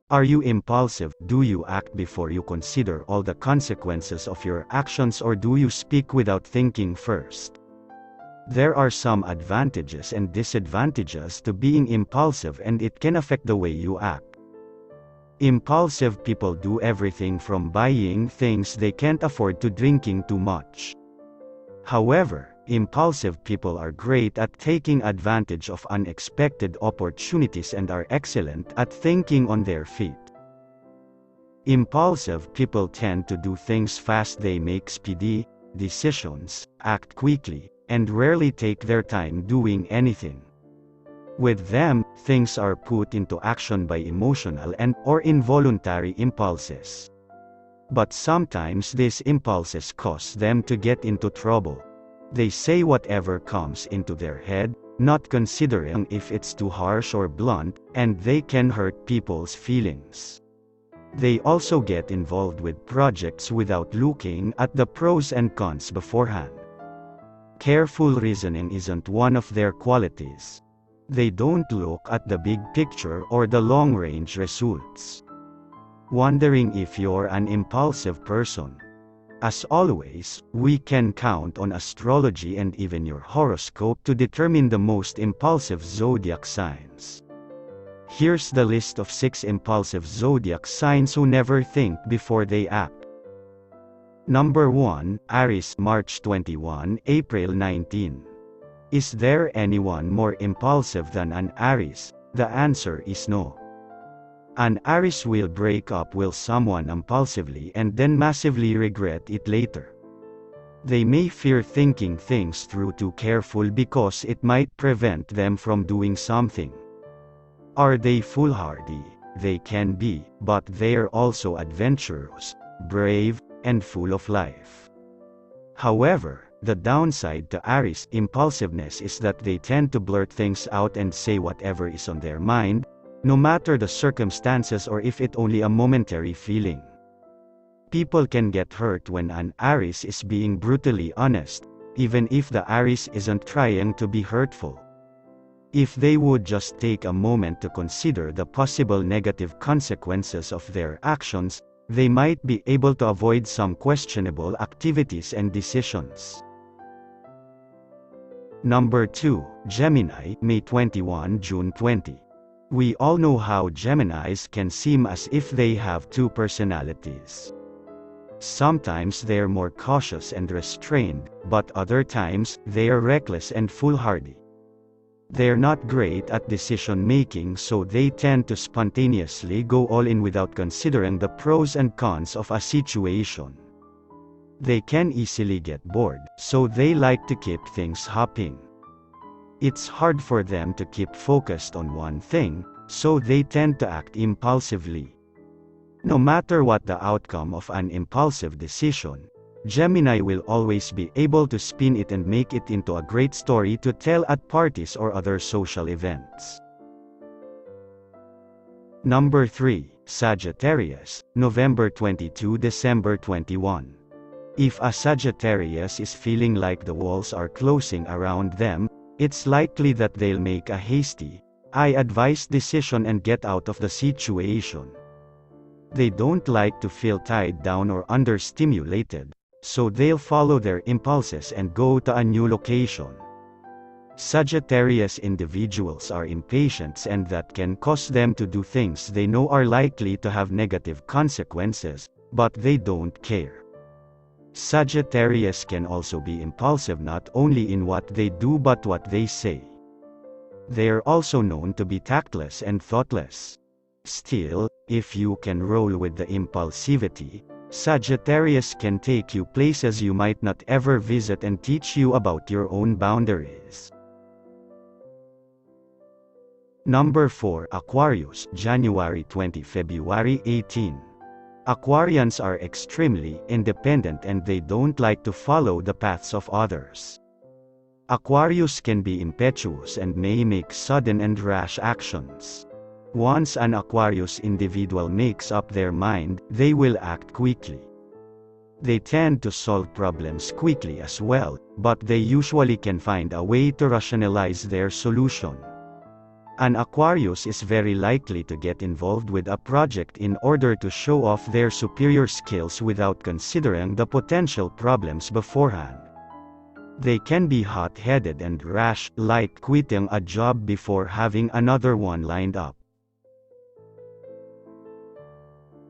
Are you impulsive? Do you act before you consider all the consequences of your actions, or do you speak without thinking first? There are some advantages and disadvantages to being impulsive, and it can affect the way you act. Impulsive people do everything from buying things they can't afford to drinking too much. However, impulsive people are great at taking advantage of unexpected opportunities and are excellent at thinking on their feet. Impulsive people tend to do things fast. They make speedy decisions, act quickly, and rarely take their time doing anything. With them, things are put into action by emotional and/or involuntary impulses. But sometimes these impulses cause them to get into trouble. They say whatever comes into their head, not considering if it's too harsh or blunt, and they can hurt people's feelings. They also get involved with projects without looking at the pros and cons beforehand. Careful reasoning isn't one of their qualities. They don't look at the big picture or the long-range results. Wondering if you're an impulsive person? As always, we can count on astrology and even your horoscope to determine the most impulsive zodiac signs. Here's the list of 6 impulsive zodiac signs who never think before they act. Number 1, Aries, March 21, April 19. Is there anyone more impulsive than an Aries? The answer is no. An Aries will break up with someone impulsively and then massively regret it later. They may fear thinking things through too careful because it might prevent them from doing something. Are they foolhardy? They can be, but they're also adventurous, brave, and full of life. However, the downside to Aries impulsiveness is that they tend to blurt things out and say whatever is on their mind, no matter the circumstances or if it's only a momentary feeling. People can get hurt when an Aries is being brutally honest, even if the Aries isn't trying to be hurtful. If they would just take a moment to consider the possible negative consequences of their actions, they might be able to avoid some questionable activities and decisions. Number 2, Gemini, May 21, June 20. We all know how Geminis can seem as if they have 2 personalities. Sometimes they're more cautious and restrained, but other times, they are reckless and foolhardy. They're not great at decision-making, so they tend to spontaneously go all in without considering the pros and cons of a situation. They can easily get bored, so they like to keep things hopping. It's hard for them to keep focused on one thing, so they tend to act impulsively. No matter what the outcome of an impulsive decision, Gemini will always be able to spin it and make it into a great story to tell at parties or other social events. Number 3, Sagittarius, November 22, December 21. If a Sagittarius is feeling like the walls are closing around them, it's likely that they'll make a hasty, ill-advised decision and get out of the situation. They don't like to feel tied down or understimulated, so they'll follow their impulses and go to a new location. Sagittarius individuals are impatient, and that can cause them to do things they know are likely to have negative consequences, but they don't care. Sagittarius can also be impulsive not only in what they do but what they say. They are also known to be tactless and thoughtless. Still, if you can roll with the impulsivity, Sagittarius can take you places you might not ever visit and teach you about your own boundaries. Number 4, Aquarius, January 20, February 18. Aquarians are extremely independent and they don't like to follow the paths of others. Aquarius can be impetuous and may make sudden and rash actions. Once an Aquarius individual makes up their mind, they will act quickly. They tend to solve problems quickly as well, but they usually can find a way to rationalize their solution. An Aquarius is very likely to get involved with a project in order to show off their superior skills without considering the potential problems beforehand. They can be hot-headed and rash, like quitting a job before having another one lined up.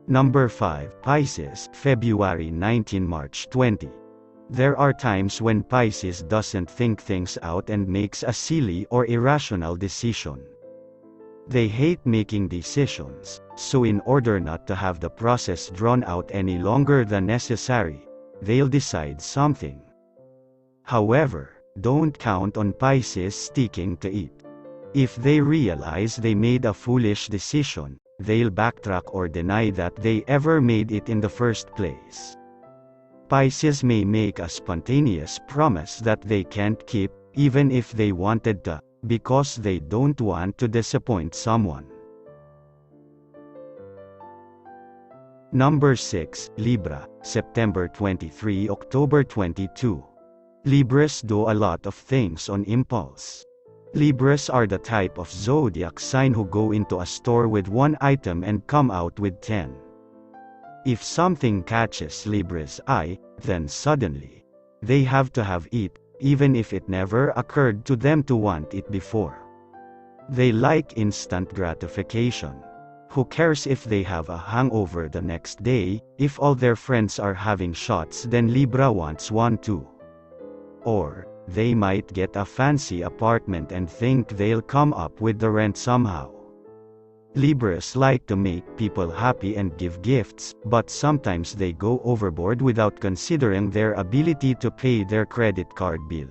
Number 5, Pisces, February 19–March 20. There are times when Pisces doesn't think things out and makes a silly or irrational decision. They hate making decisions, so in order not to have the process drawn out any longer than necessary, they'll decide something. However, don't count on Pisces sticking to it. If they realize they made a foolish decision, they'll backtrack or deny that they ever made it in the first place. Pisces may make a spontaneous promise that they can't keep, even if they wanted to, because they don't want to disappoint someone. Number 6, Libra, September 23 – October 22. Libras do a lot of things on impulse. Libras are the type of zodiac sign who go into a store with one item and come out with 10. If something catches Libra's eye, then suddenly, they have to have it, even if it never occurred to them to want it before. They like instant gratification. Who cares if they have a hangover the next day? If all their friends are having shots, then Libra wants one too. Or, they might get a fancy apartment and think they'll come up with the rent somehow. Libras like to make people happy and give gifts, but sometimes they go overboard without considering their ability to pay their credit card bill.